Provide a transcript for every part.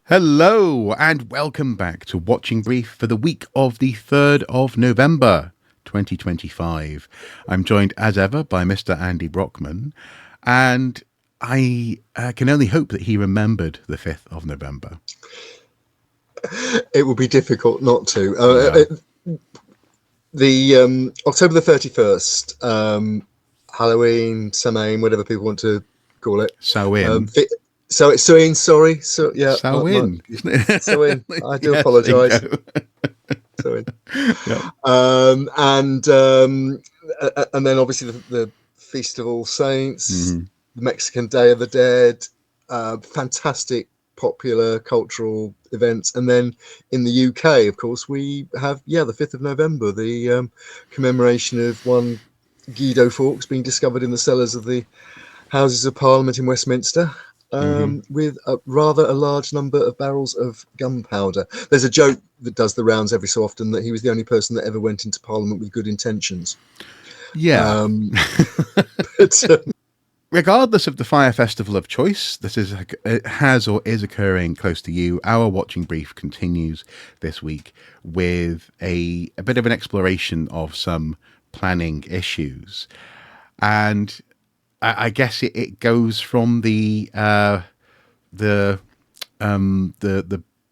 Hello and welcome back to Watching Brief for the week of the 3rd of November 2025. I'm joined as ever by Mr. Andy Brockman, and I can only hope that he remembered the 5th of November. It will be difficult not to. October the 31st, Halloween, Samhain, whatever people want to call it. Samhain. Samhain, sorry. So yeah, Samhain. Samhain. I do apologise. Sorry. Yep. And then obviously the Feast of All Saints, the Mexican Day of the Dead, fantastic popular cultural events. And then in the UK, of course, we have the 5th of November, the commemoration of one Guido Fawkes being discovered in the cellars of the Houses of Parliament in Westminster. With a large number of barrels of gunpowder. There's a joke that does the rounds every so often that he was the only person that ever went into Parliament with good intentions. Yeah. Regardless of the fire festival of choice that has or is occurring close to you, our Watching Brief continues this week with a bit of an exploration of some planning issues. And I guess it goes from the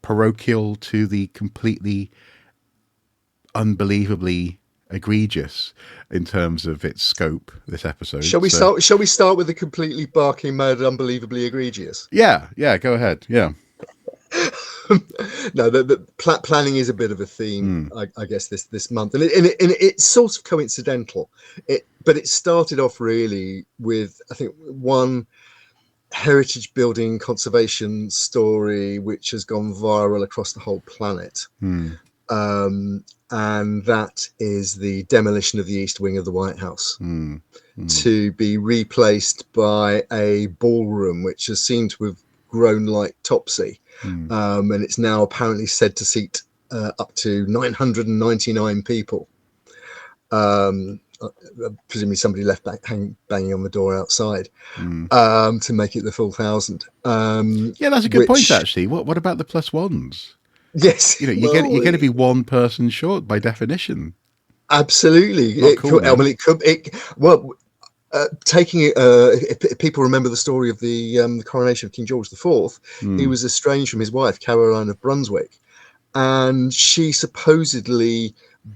parochial to the completely unbelievably egregious in terms of its scope. This episode. Shall we start with the completely barking mad, unbelievably egregious? Yeah. Go ahead. Yeah. No, the planning is a bit of a theme, I guess, this month, and it's sort of coincidental. But it started off really with, I think, one heritage building conservation story which has gone viral across the whole planet, and that is the demolition of the east wing of the White House to be replaced by a ballroom which has seemed to have grown like Topsy. And it's now apparently said to seat up to 999 people. Presumably somebody left banging on the door outside to make it the full 1,000. Yeah, that's a good point, actually. What about the plus ones? Yes, you're going to be one person short by definition. Absolutely. Taking it, if people remember the story of the coronation of King George IV, he was estranged from his wife, Caroline of Brunswick, and she supposedly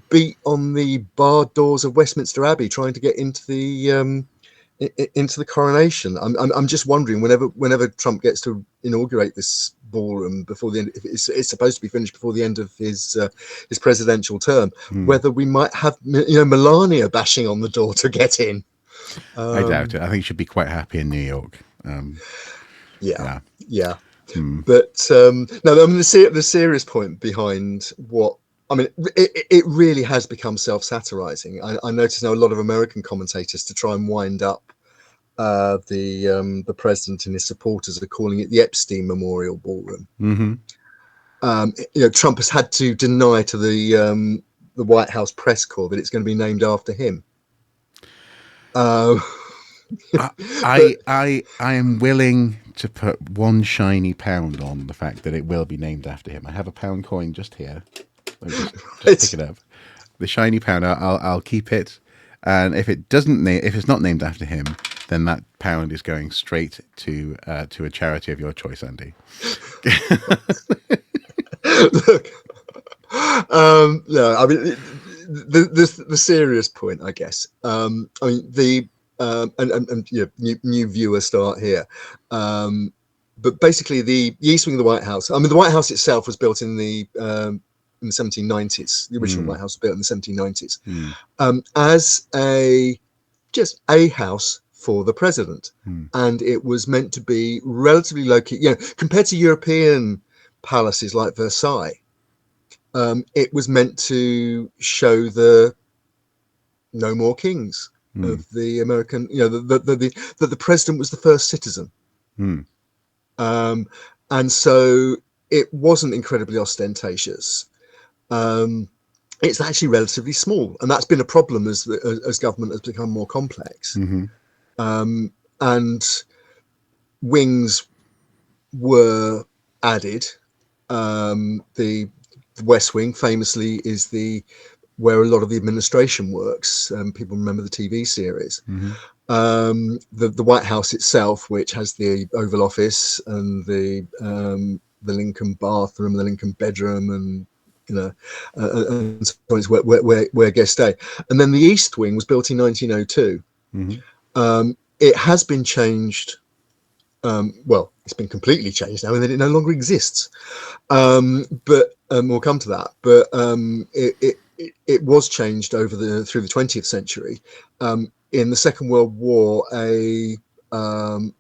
beat on the barred doors of Westminster Abbey trying to get into the coronation. I'm just wondering, whenever Trump gets to inaugurate this ballroom before the end, if it's supposed to be finished before the end of his presidential term, whether we might have Melania bashing on the door to get in. I doubt it. I think you should be quite happy in New York. Yeah. But no, I mean the serious point behind it really has become self-satirizing. I notice now a lot of American commentators, to try and wind up the president and his supporters, are calling it the Epstein Memorial Ballroom. Trump has had to deny to the White House press corps that it's going to be named after him. I am willing to put one shiny pound on the fact that it will be named after him. I have a pound coin just here. Just pick it up. The shiny pound. I'll keep it. And if it's not named after him, then that pound is going straight to a charity of your choice, Andy. Look, no, I mean the serious point, I guess. New viewer start here. But basically, the east wing of the White House. I mean, the White House itself was built in the 1790s. The original White House was built in the 1790s as just a house for the president, and it was meant to be relatively low key. Compared to European palaces like Versailles, it was meant to show the no more kings of the American. That the president was the first citizen, and so it wasn't incredibly ostentatious. It's actually relatively small, and that's been a problem as government has become more complex. And wings were added The West Wing famously is where a lot of the administration works. People remember the TV series. The White House itself, which has the Oval Office and the Lincoln bathroom, the Lincoln bedroom, and and so on, is where guests stay. And then the East Wing was built in 1902. It has been changed. Well, it's been completely changed now, and that it no longer exists. But we'll come to that. But it was changed through the 20th century. In the Second World War, a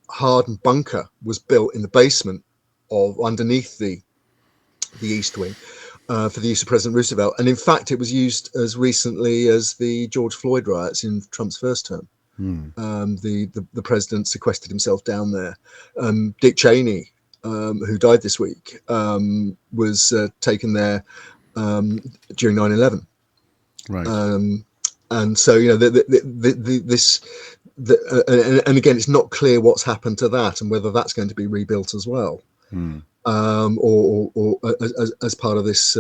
hardened bunker was built in the basement underneath the East Wing for the use of President Roosevelt, and in fact, it was used as recently as the George Floyd riots in Trump's first term. The president sequestered himself down there. Dick Cheney, who died this week, was taken there during 9/11. Right. And so, and again, it's not clear what's happened to that and whether that's going to be rebuilt as well, or as part of this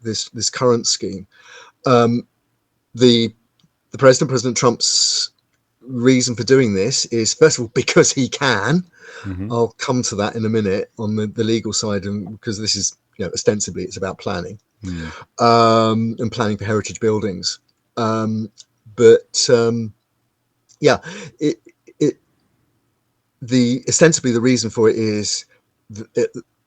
this current scheme. The President Trump's reason for doing this is, first of all, because he can. I'll come to that in a minute on the legal side, and because this is, ostensibly it's about planning, and planning for heritage buildings. Ostensibly the reason for it is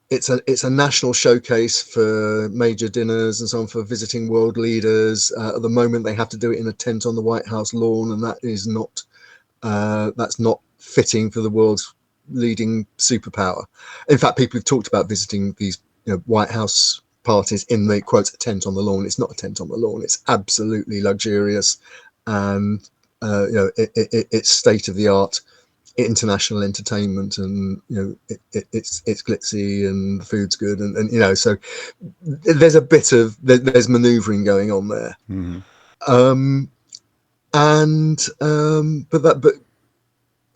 it's a national showcase for major dinners and so on, for visiting world leaders. At the moment, they have to do it in a tent on the White House lawn, and that is not that's not fitting for the world's leading superpower. In fact, people have talked about visiting these White House parties in the quote a tent on the lawn. It's not a tent on the lawn. It's absolutely luxurious, and it's state of the art international entertainment, and it's glitzy and the food's good, and so there's a bit of there's maneuvering going on there. But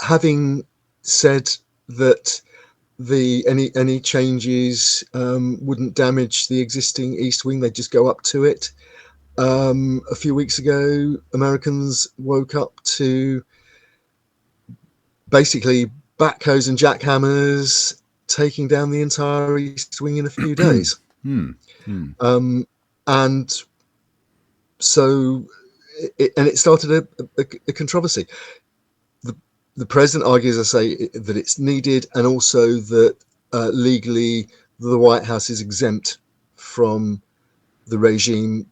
having said that, any changes wouldn't damage the existing East Wing. They just go up to it. A few weeks ago, Americans woke up to basically backhoes and jackhammers taking down the entire East Wing in a few days. And so it started a controversy. The president argues, I say, that it's needed, and also that legally the White House is exempt from the regime,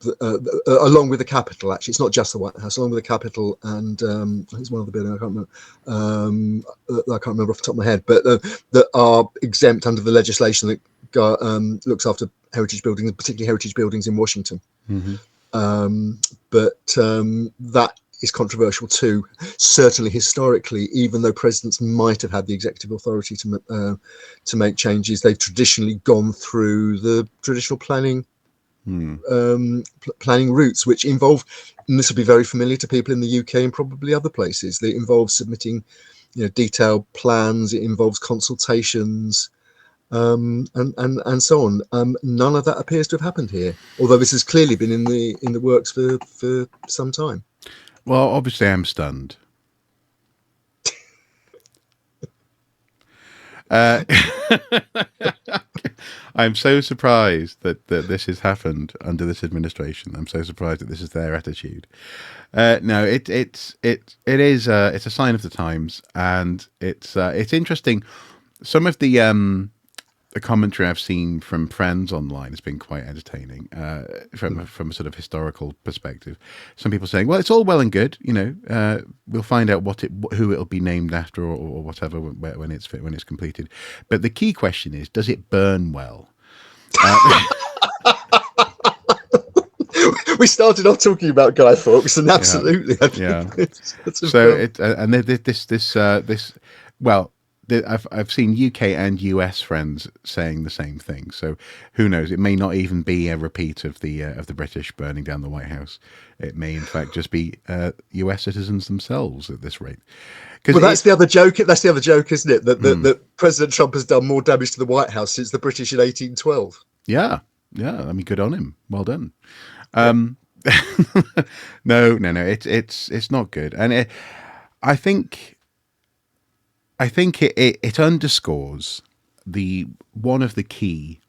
along with the Capitol. Actually, it's not just the White House, along with the Capitol, and I think it's one other building I can't remember off the top of my head, but that are exempt under the legislation that looks after heritage buildings, particularly heritage buildings in Washington. But that is controversial too. Certainly historically, even though presidents might have had the executive authority to make changes, they've traditionally gone through the traditional planning routes, which involve, and this will be very familiar to people in the UK and probably other places, they involve submitting detailed plans, it involves consultations, and so on. None of that appears to have happened here, although this has clearly been in the works for some time. Well, obviously I'm stunned. I'm so surprised that this has happened under this administration. I'm so surprised that this is their attitude. No, it's a sign of the times, and it's interesting. Some of the commentary I've seen from friends online has been quite entertaining from a sort of historical perspective. Some people saying, well, it's all well and good, we'll find out who it'll be named after or whatever when it's completed. But the key question is, does it burn well? We started off talking about Guy Fawkes, and absolutely, yeah. So I've seen UK and US friends saying the same thing. So who knows? It may not even be a repeat of the British burning down the White House. It may in fact just be US citizens themselves at this rate. Well, that's the other joke. That's the other joke, isn't it? That President Trump has done more damage to the White House since the British in 1812. Yeah. I mean, good on him. Well done. No. It's not good, and I think it underscores one of the key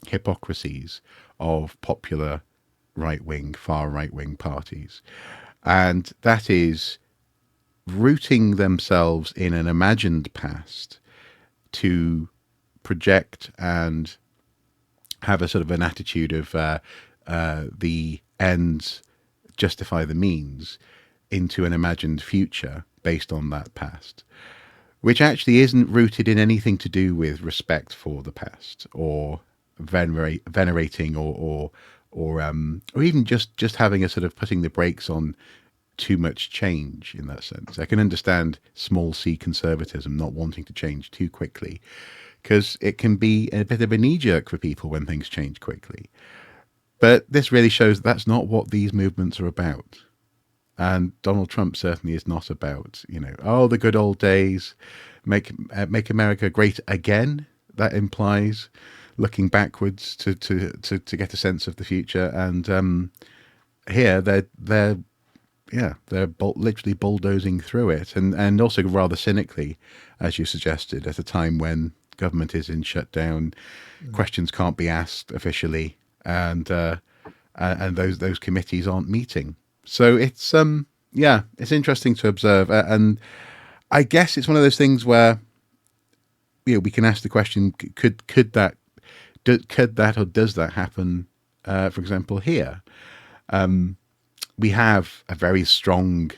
hypocrisies of popular far right wing parties, and that is rooting themselves in an imagined past to project and have a sort of an attitude of the ends justify the means into an imagined future based on that past, which actually isn't rooted in anything to do with respect for the past or venerating or even just having a sort of putting the brakes on too much change in that sense. I can understand small c conservatism, not wanting to change too quickly, because it can be a bit of a knee-jerk for people when things change quickly. But this really shows that's not what these movements are about. And Donald Trump certainly is not about, the good old days, make America great again. That implies looking backwards to get a sense of the future. And here they're literally bulldozing through it, and also rather cynically, as you suggested, at a time when government is in shutdown, questions can't be asked officially, and those committees aren't meeting. So it's it's interesting to observe, and I guess it's one of those things where we can ask the question: could that or does that happen? For example, here. We have a very strong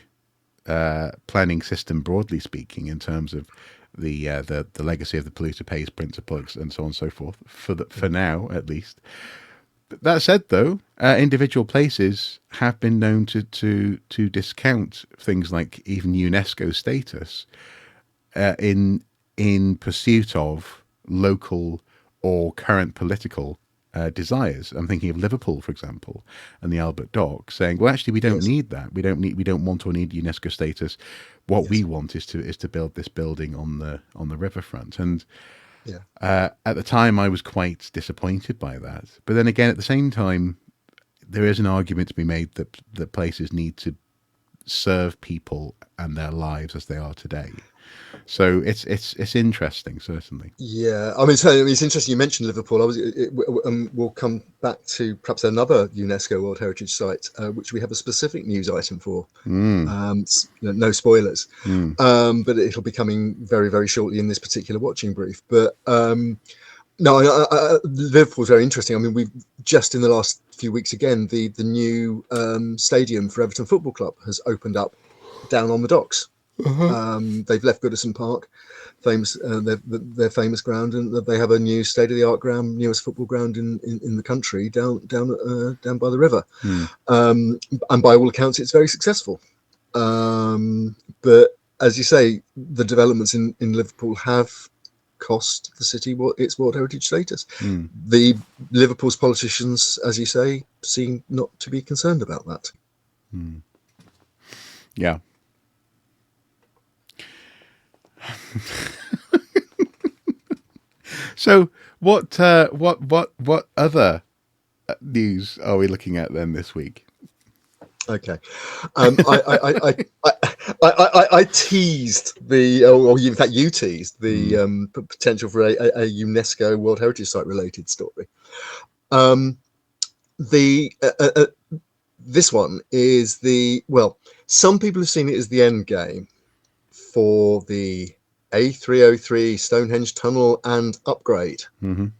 planning system, broadly speaking, in terms of the legacy of the polluter pays principles and so on and so forth, for now at least. But that said, though, individual places have been known to discount things like even UNESCO status in pursuit of local or current political desires. I'm thinking of Liverpool, for example, and the Albert Dock, saying, "Well, actually, we don't need that. We don't want or need UNESCO status. What we want is to build this building on the riverfront." And at the time, I was quite disappointed by that. But then again, at the same time, there is an argument to be made that places need to serve people and their lives as they are today. So it's interesting, certainly. Yeah, I mean, it's interesting you mentioned Liverpool. We'll come back to perhaps another UNESCO World Heritage Site, which we have a specific news item for. No spoilers, but it'll be coming very, very shortly in this particular watching brief. But Liverpool's very interesting. I mean, we've just in the last few weeks again, the new stadium for Everton Football Club has opened up down on the docks. They've left Goodison Park, their famous ground, and they have a new state-of-the-art ground, newest football ground in the country, down by the river. And by all accounts, it's very successful. But as you say, the developments in Liverpool have cost the city its World Heritage status. The Liverpool's politicians, as you say, seem not to be concerned about that. Yeah. So what other news are we looking at then this week? Okay, I teased or in fact you teased the potential for a UNESCO World Heritage Site related story. This one is some people have seen it as the end game for the A303 Stonehenge tunnel and upgrade, the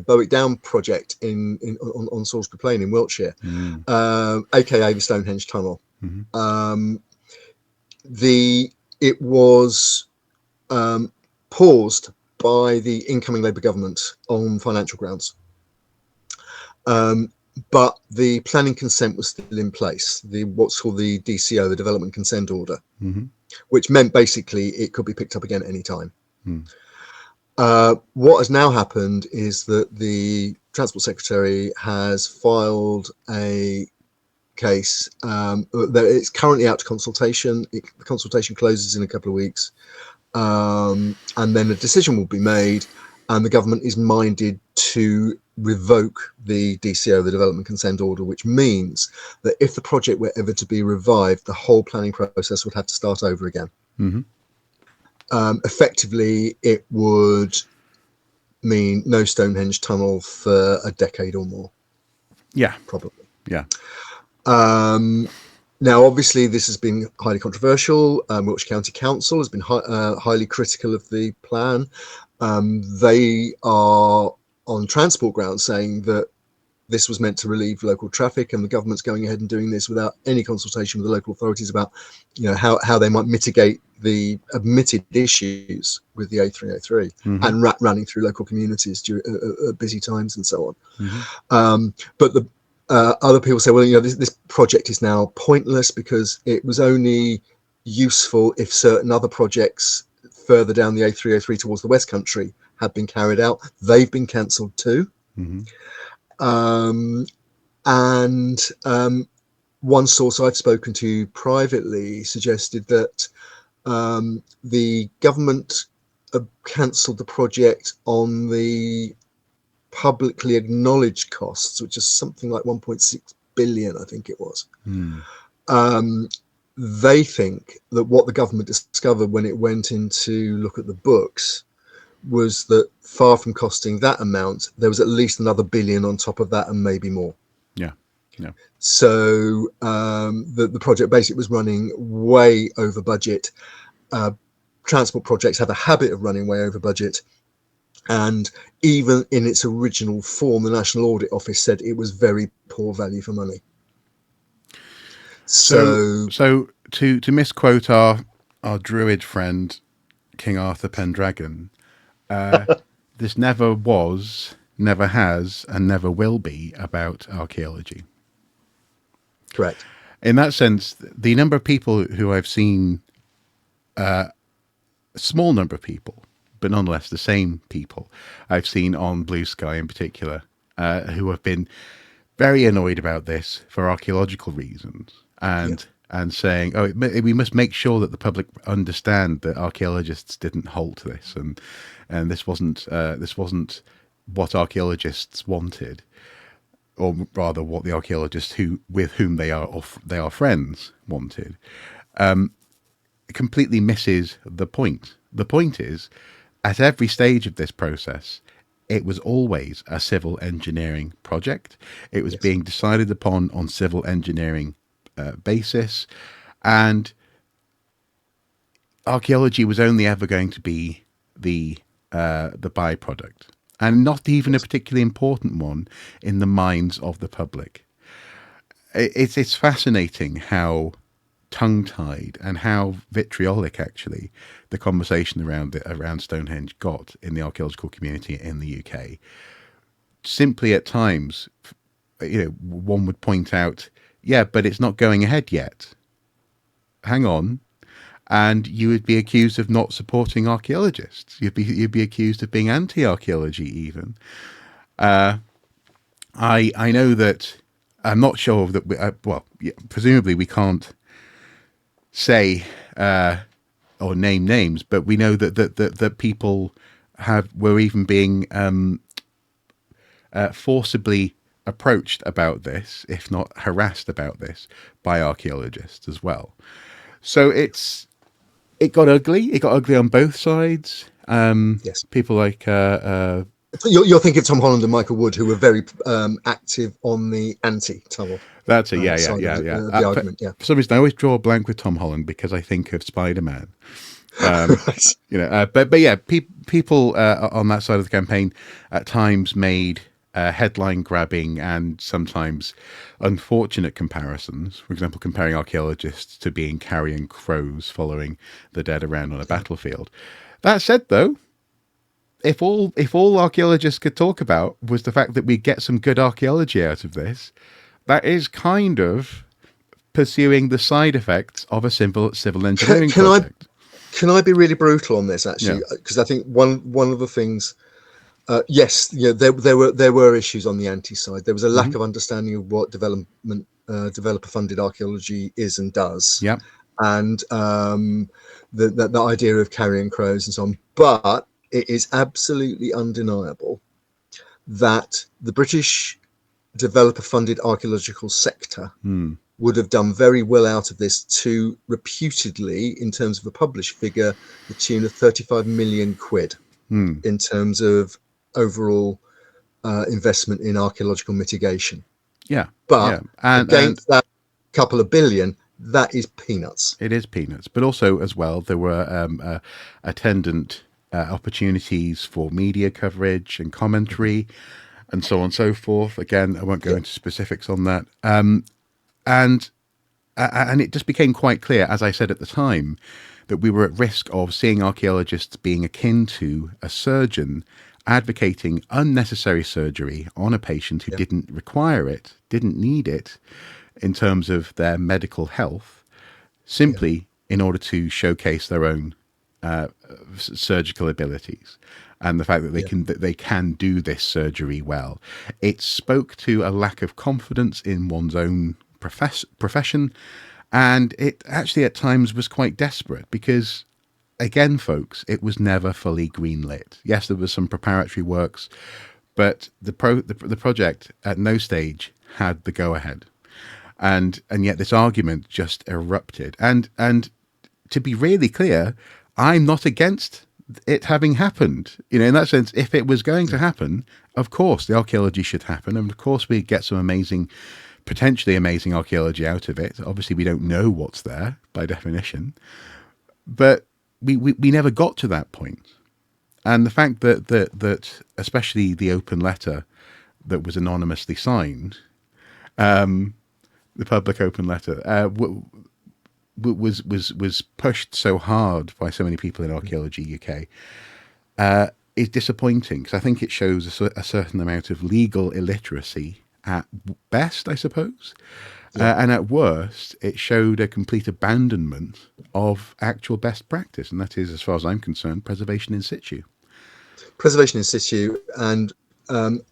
Bowick Down project on Salisbury Plain in Wiltshire, aka the Stonehenge tunnel. It was paused by the incoming Labour government on financial grounds, but the planning consent was still in place. What's called the DCO, the Development Consent Order. which meant basically it could be picked up again at any time. Hmm. What has now happened is that the Transport Secretary has filed a case that it's currently out to consultation. The consultation closes in a couple of weeks, and then a decision will be made, and the government is minded to revoke the DCO, the Development Consent Order, which means that if the project were ever to be revived, the whole planning process would have to start over again. Mm-hmm. Effectively, it would mean no Stonehenge tunnel for a decade or more. Yeah, probably. Yeah. Now, obviously, this has been highly controversial. Wiltshire County Council has been highly critical of the plan. They are on transport grounds saying that this was meant to relieve local traffic, and the government's going ahead and doing this without any consultation with the local authorities about, how they might mitigate the admitted issues with the A303 and running through local communities during busy times and so on. But the other people say, well, this project is now pointless because it was only useful if certain other projects further down the A303 towards the West Country had been carried out. They've been cancelled too. One source I've spoken to privately suggested that the government cancelled the project on the publicly acknowledged costs, which is something like 1.6 billion, I think it was. They think that what the government discovered when it went in to look at the books was that far from costing that amount, there was at least another billion on top of that, and maybe more. Yeah. So the project basically was running way over budget. Transport projects have a habit of running way over budget. And even in its original form, the National Audit Office said it was very poor value for money. So to misquote our druid friend, King Arthur Pendragon, this never was, never has, and never will be about archaeology. Correct. In that sense, the number of people who I've seen, a small number of people, but nonetheless the same people I've seen on Blue Sky in particular, who have been very annoyed about this for archaeological reasons, and saying, we must make sure that the public understand that archaeologists didn't halt this, and this wasn't what archaeologists wanted, or rather what the archaeologists with whom they are friends wanted. Completely misses the point. The point is, at every stage of this process, it was always a civil engineering project. It was being decided upon on civil engineering basis, and archaeology was only ever going to be the byproduct, and not even a particularly important one in the minds of the public. It's fascinating how tongue-tied and how vitriolic actually the conversation around Stonehenge got in the archaeological community in the UK. Simply at times, one would point out, but it's not going ahead yet. Hang on. And you would be accused of not supporting archaeologists. You'd be accused of being anti-archaeology even. I know that, I'm not sure that presumably we can't say or name names, but we know that people were even being forcibly approached about this, if not harassed about this, by archaeologists as well. So it got ugly. It got ugly on both sides. People like you're thinking of Tom Holland and Michael Wood, who were very active on the anti-tunnel. That's it. The argument. For some reason, I always draw a blank with Tom Holland because I think of Spider-Man. People on that side of the campaign at times made headline-grabbing and sometimes unfortunate comparisons. For example, comparing archaeologists to being carrion crows following the dead around on a battlefield. That said, though, if all archaeologists could talk about was the fact that we get some good archaeology out of this, that is kind of pursuing the side effects of a simple civil engineering Can project. Can I be really brutal on this, actually? Yeah. Because I think one of the things, yes, there were issues on the anti side. There was a lack of understanding of what developer funded archaeology is and does, Yeah. and the idea of carrion crows and so on. But it is absolutely undeniable that the British developer funded archaeological sector would have done very well out of this to reputedly, in terms of a published figure, the tune of 35 million quid in terms of overall investment in archaeological mitigation. Yeah. But Yeah. And against that couple of billion, that is peanuts. it is peanuts. But also, as well, there were attendant opportunities for media coverage and commentary and so on and so forth. Again, I won't go into specifics on that. And it just became quite clear, as I said at the time, that we were at risk of seeing archaeologists being akin to a surgeon advocating unnecessary surgery on a patient who didn't require it, didn't need it in terms of their medical health, simply in order to showcase their own surgical abilities and the fact that they can do this surgery well. It spoke to a lack of confidence in one's own profession, and it actually at times was quite desperate because, again, folks, it was never fully greenlit. Yes, there was some preparatory works, but the project at no stage had the go-ahead. And yet this argument just erupted. And to be really clear, I'm not against it having happened. You know, in that sense, if it was going to happen, of course the archaeology should happen, and of course we get some potentially amazing archaeology out of it. Obviously, we don't know what's there by definition, but we never got to that point. And the fact that especially the open letter that was anonymously signed, the public open letter, was pushed so hard by so many people in Archaeology UK, is disappointing, because I think it shows a certain amount of legal illiteracy at best, I suppose. And at worst, it showed a complete abandonment of actual best practice. And that is, as far as I'm concerned, preservation in situ. Preservation in situ and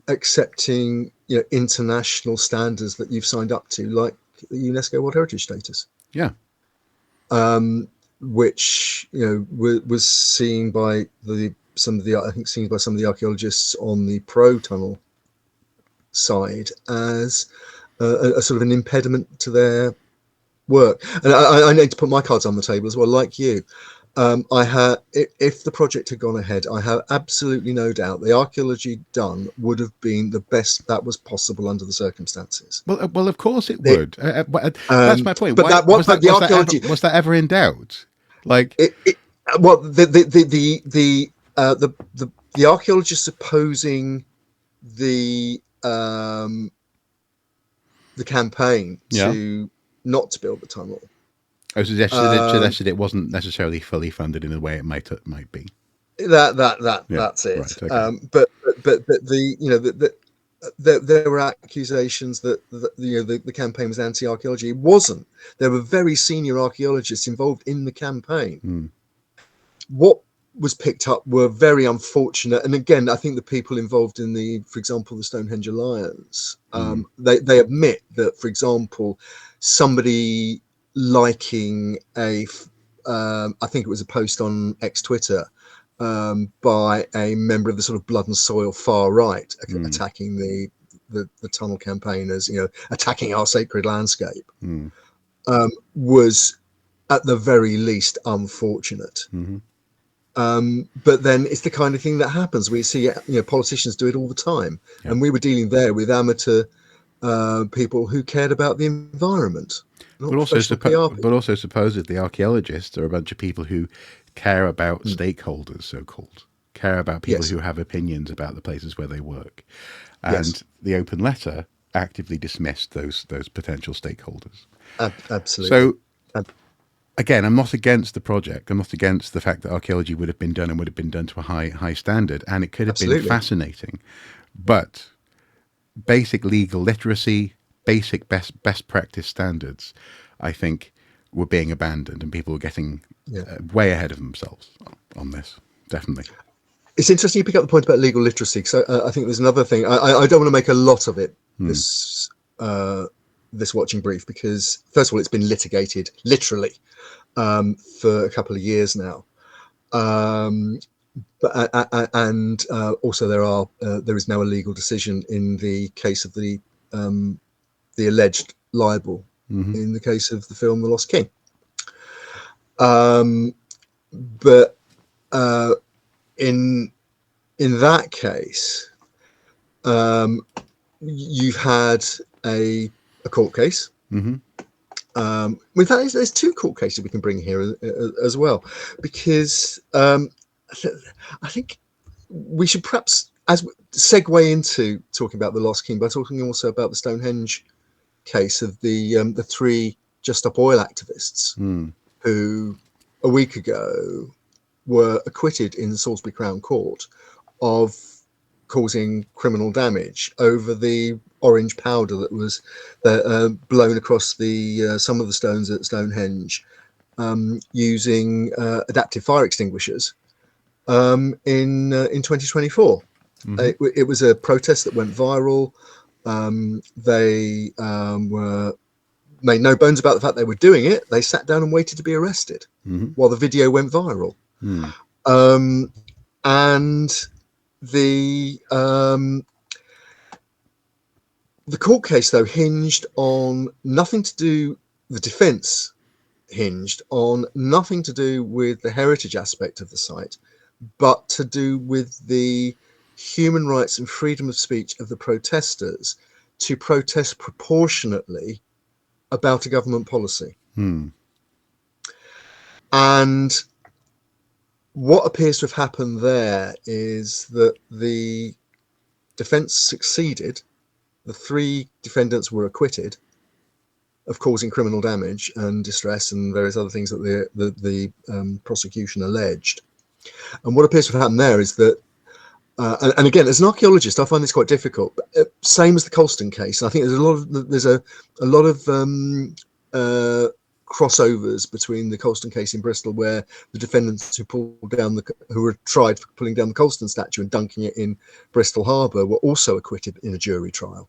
accepting international standards that you've signed up to, like the UNESCO World Heritage status. Yeah. Which was seen by some of the archaeologists on the pro tunnel side as a sort of an impediment to their work. And I need to put my cards on the table as well, like you. If the project had gone ahead, I have absolutely no doubt the archaeology done would have been the best that was possible under the circumstances. Well, of course it would. That's my point. But was that ever in doubt? Like, the archaeologists opposing the campaign to not to build the tunnel. I suggested it wasn't necessarily fully funded in the way it might be. That's it. Right, okay. But there were accusations that the campaign was anti-archaeology. It wasn't. There were very senior archaeologists involved in the campaign. What was picked up were very unfortunate, and again, I think the people involved in for example, the Stonehenge Alliance, they admit that, for example, somebody liking I think it was a post on Twitter by a member of the sort of blood and soil far right attacking the tunnel campaign as attacking our sacred landscape, was at the very least unfortunate. But then it's the kind of thing that happens. We see politicians do it all the time, and we were dealing there with amateur people who cared about the environment. But also supposedly archaeologists are a bunch of people who care about stakeholders, so-called, care about people who have opinions about the places where they work. And the open letter actively dismissed those potential stakeholders. Absolutely. So, again, I'm not against the project. I'm not against the fact that archaeology would have been done to a high standard, and it could have been fascinating. But basic legal literacy, basic best practice standards, I think, were being abandoned, and people were getting Yeah. way ahead of themselves on this. Definitely. It's interesting you pick up the point about legal literacy, because I think there's another thing. I don't want to make a lot of it this watching brief, because first of all, it's been litigated literally for a couple of years now, and also there is now a legal decision in the case of the alleged libel in the case of the film The Lost King. But in that case, you've had a court case. In fact, there's two court cases we can bring here as well, because I think we should perhaps segue into talking about the Lost King by talking also about the Stonehenge case of the three Just Stop Oil activists who a week ago were acquitted in the Salisbury Crown Court of causing criminal damage over the orange powder that was blown across the some of the stones at Stonehenge using adaptive fire extinguishers in 2024. It was a protest that went viral. They were made no bones about the fact they were doing it. They sat down and waited to be arrested while the video went viral. And the court case, though, hinged on nothing to do. The defence hinged on nothing to do with the heritage aspect of the site, but to do with the human rights and freedom of speech of the protesters to protest proportionately about a government policy. And what appears to have happened there is that the defence succeeded. The three defendants were acquitted of causing criminal damage and distress and various other things that the prosecution alleged. And what appears to have happened there is that, and again, as an archaeologist, I find this quite difficult. Same as the Colston case, I think there's a lot of crossovers between the Colston case in Bristol, where the defendants who were tried for pulling down the Colston statue and dunking it in Bristol Harbour were also acquitted in a jury trial,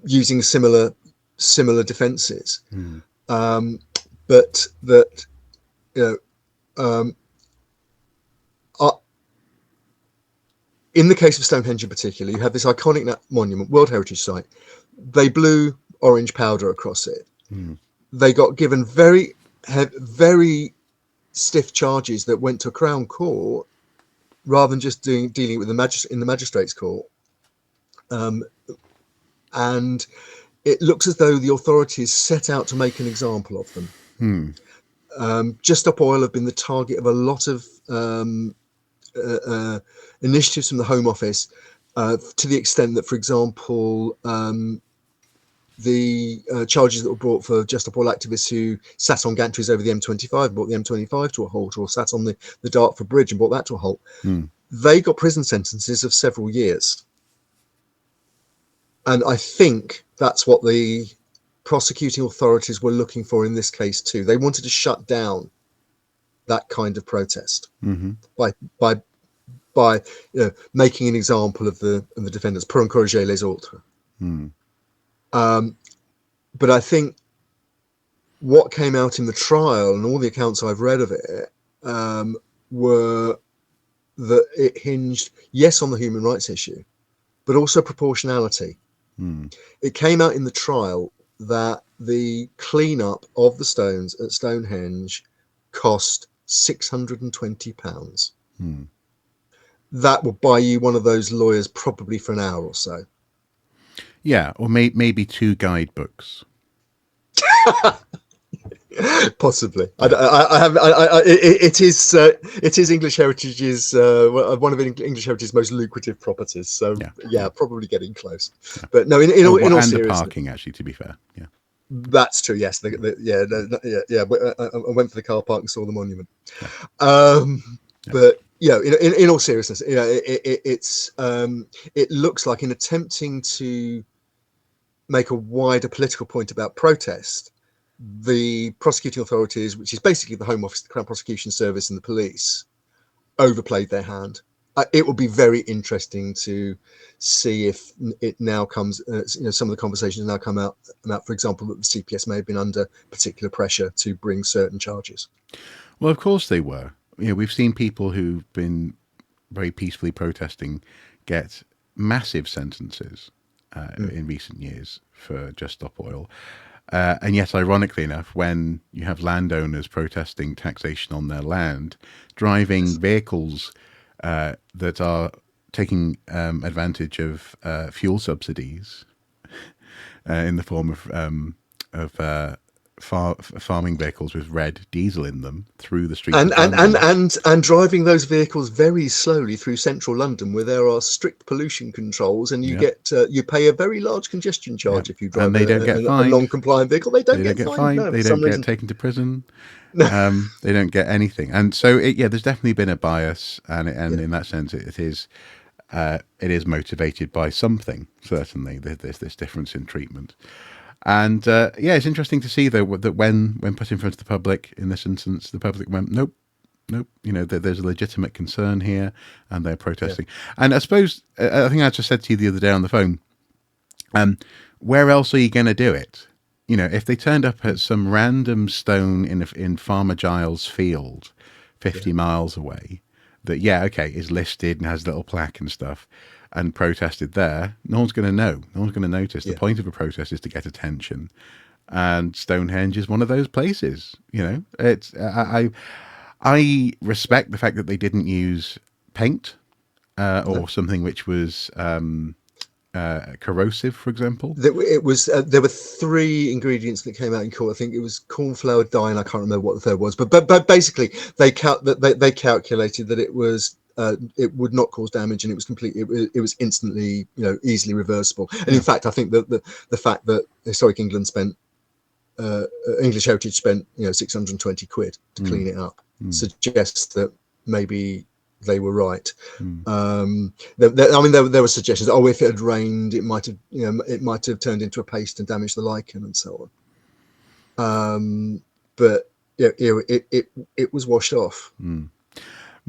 using similar defences. But that, in the case of Stonehenge in particular, you have this iconic monument, World Heritage Site. They blew orange powder across it. They got given very stiff charges that went to a Crown Court rather than just dealing with in the Magistrates' Court. And it looks as though the authorities set out to make an example of them. Just Stop Oil have been the target of a lot of initiatives from the Home Office, to the extent that, for example, the charges that were brought for Just Stop Oil activists who sat on gantries over the M25, brought the M25 to a halt, or sat on the Dartford Bridge and brought that to a halt, they got prison sentences of several years. And I think that's what the prosecuting authorities were looking for in this case too. They wanted to shut down that kind of protest by making an example of the defendants, pour encourager les autres. But I think what came out in the trial and all the accounts I've read of it were that it hinged, yes, on the human rights issue, but also proportionality. It came out in the trial that the cleanup of the stones at Stonehenge cost £620. That will buy you one of those lawyers probably for an hour or so. Yeah, or maybe two guidebooks. Possibly. It is English Heritage's one of English Heritage's most lucrative properties. So yeah, probably getting close. Yeah. But no, in all seriousness, the parking, actually, to be fair, yeah, that's true. Yes, I went for the car park and saw the monument. But in all seriousness, it looks like in attempting to make a wider political point about protest, the prosecuting authorities, which is basically the Home Office, the Crown Prosecution Service, and the police, overplayed their hand. It will be very interesting to see if it now comes, some of the conversations now come out, for example, that the CPS may have been under particular pressure to bring certain charges. Well, of course they were. We've seen people who've been very peacefully protesting get massive sentences in recent years for Just Stop Oil. And yet, ironically enough, when you have landowners protesting taxation on their land, driving vehicles that are taking advantage of fuel subsidies in the form of farming vehicles with red diesel in them through the streets, and driving those vehicles very slowly through central London, where there are strict pollution controls, and you get you pay a very large congestion charge if you drive a non-compliant vehicle. They don't get fined. No, they don't get taken to prison. They don't get anything. And so there's definitely been a bias, and in that sense it is motivated by something. Certainly there's this difference in treatment. And it's interesting to see, though, that when put in front of the public, in this instance, the public went, nope. There's a legitimate concern here, and they're protesting. And I suppose, I think I just said to you the other day on the phone, where else are you going to do it? If they turned up at some random stone in Farmer Giles' field, 50 miles away, that, is listed and has a little plaque and stuff, and protested there, no one's going to know. No one's going to notice. The point of a protest is to get attention, and Stonehenge is one of those places. It's I respect the fact that they didn't use paint or something which was corrosive, for example. It was there were 3 ingredients that came out in court. I think it was cornflour dye, and I can't remember what the third was. But basically, they calculated that it was. It would not cause damage, and it was completely. It was instantly, easily reversible. And in fact, I think that the fact that Historic England spent, English Heritage spent, 620 quid to clean it up, suggests that maybe they were right. There were suggestions. Oh, if it had rained, it might have turned into a paste and damaged the lichen and so on. But it was washed off.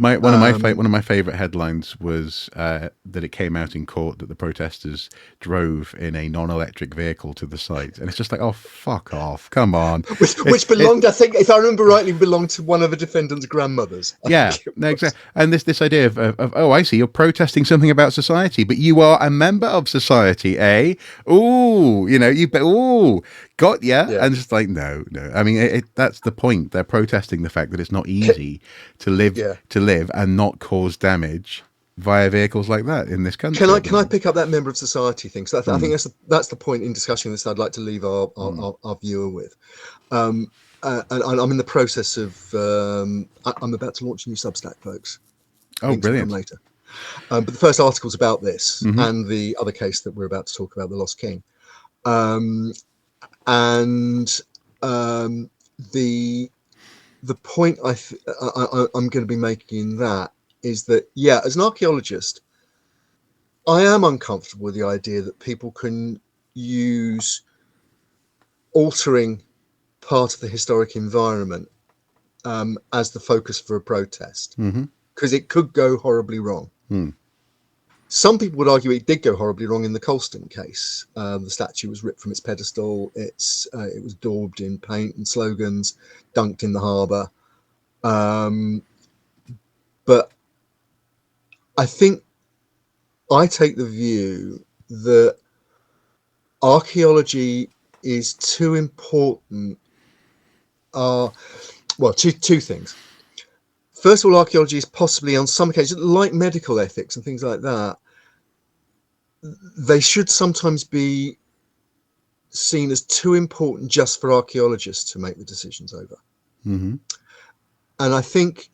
One of my favorite headlines was that it came out in court that the protesters drove in a non-electric vehicle to the site, and it's just like, oh, fuck off, come on. Which belonged, I think, if I remember rightly, belonged to one of the defendant's grandmothers. Exactly. And this idea of oh, I see, you're protesting something about society, but you are a member of society, eh? Ooh, got ya. Yeah. And it's just like, no. I mean, that's the point. They're protesting the fact that it's not easy to live and not cause damage via vehicles like that in this country. Can I pick up that member of society thing? So I think that's the point in discussing this I'd like to leave our viewer with. And I'm in the process of I'm about to launch a new Substack, folks. Oh, brilliant! Later, but the first article's about this and the other case that we're about to talk about, the Lost King. The point I'm going to be making in that is that, as an archaeologist, I am uncomfortable with the idea that people can use altering part of the historic environment as the focus for a protest, because it could go horribly wrong. Some people would argue it did go horribly wrong in the Colston case. The statue was ripped from its pedestal. It was daubed in paint and slogans, dunked in the harbour. But I think I take the view that archaeology is too important. Two things. First of all, archaeology is possibly, on some occasions, like medical ethics and things like that, they should sometimes be seen as too important just for archaeologists to make the decisions over. And I think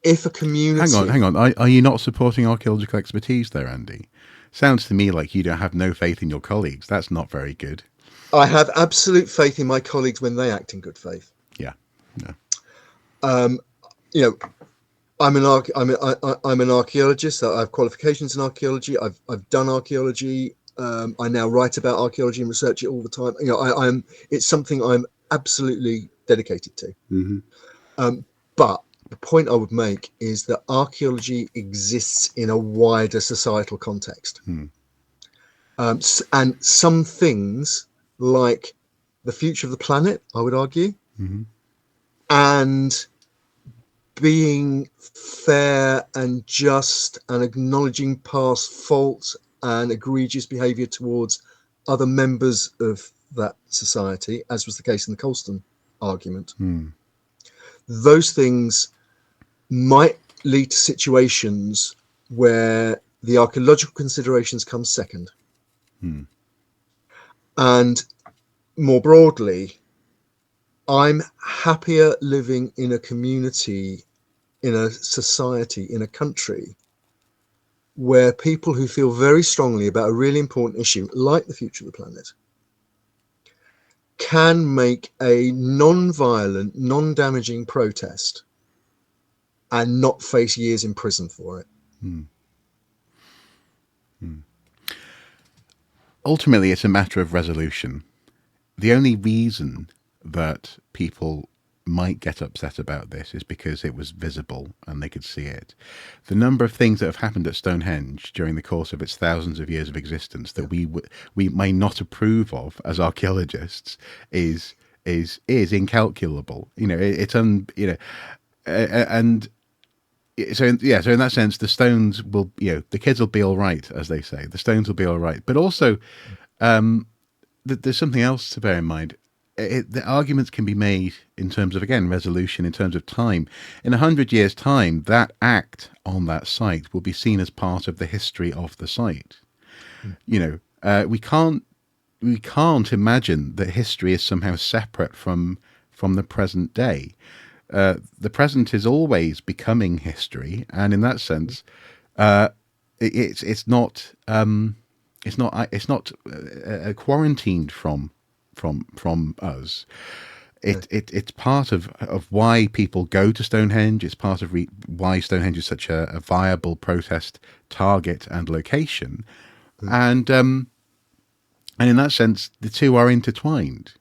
if a community... Hang on. Are you not supporting archaeological expertise there, Andy? Sounds to me like you don't have no faith in your colleagues. That's not very good. I have absolute faith in my colleagues when they act in good faith. Yeah. I'm an archaeologist. I have qualifications in archaeology. I've done archaeology. I now write about archaeology and research it all the time. It's something I'm absolutely dedicated to. But the point I would make is that archaeology exists in a wider societal context. And some things, like the future of the planet, I would argue, and being fair and just and acknowledging past faults and egregious behaviour towards other members of that society, as was the case in the Colston argument. Those things might lead to situations where the archaeological considerations come second. And more broadly, I'm happier living in a community, in a society, in a country where people who feel very strongly about a really important issue, like the future of the planet, can make a non-violent, non-damaging protest and not face years in prison for it. Ultimately, it's a matter of resolution. The only reason that people might get upset about this is because it was visible and they could see it. The number of things that have happened at Stonehenge during the course of its thousands of years of existence that we may not approve of as archaeologists is incalculable. And so in that sense, the stones will, the kids will be all right, as they say. The stones will be all right. But also, there's something else to bear in mind. The arguments can be made in terms of, again, resolution, in terms of time. In 100 years' time, that act on that site will be seen as part of the history of the site. We can't imagine that history is somehow separate from the present day. The present is always becoming history, and in that sense, it's not quarantined from us. It's part of why people go to Stonehenge. It's part of why Stonehenge is such a viable protest target and location, and in that sense, the two are intertwined.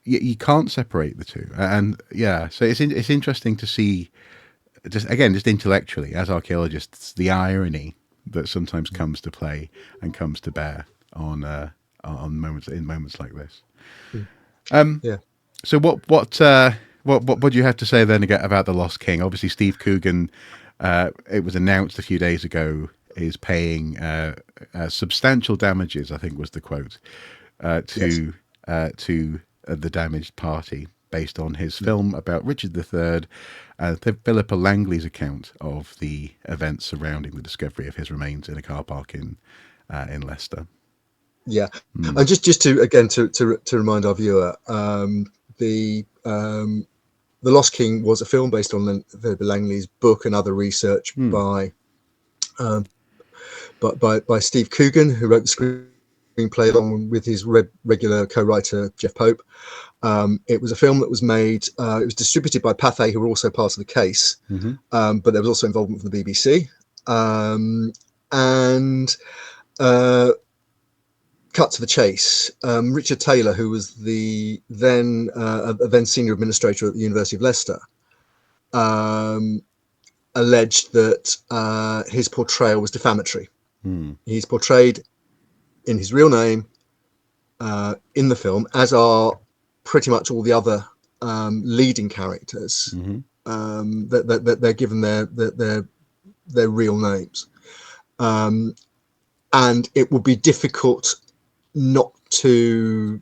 You can't separate the two, and so it's interesting to see, just intellectually as archaeologists, the irony that sometimes comes to play and comes to bear on moments like this. So what do you have to say then about the Lost King? Obviously, Steve Coogan, it was announced a few days ago, is paying substantial damages, I think was the quote, to the damaged party, based on his film about Richard III, Philippa Langley's account of the events surrounding the discovery of his remains in a car park in Leicester. And just to remind our viewer, the Lost King was a film based on Philippa Langley's book and other research by Steve Coogan, who wrote the screenplay along with his regular co-writer Jeff Pope. It was a film that was made. It was distributed by Pathé, who were also part of the case, but there was also involvement from the BBC. Cut to the chase. Richard Taylor, who was the then senior administrator at the University of Leicester, alleged that his portrayal was defamatory. He's portrayed in his real name in the film, as are pretty much all the other leading characters. That they're given their real names, and it would be difficult not to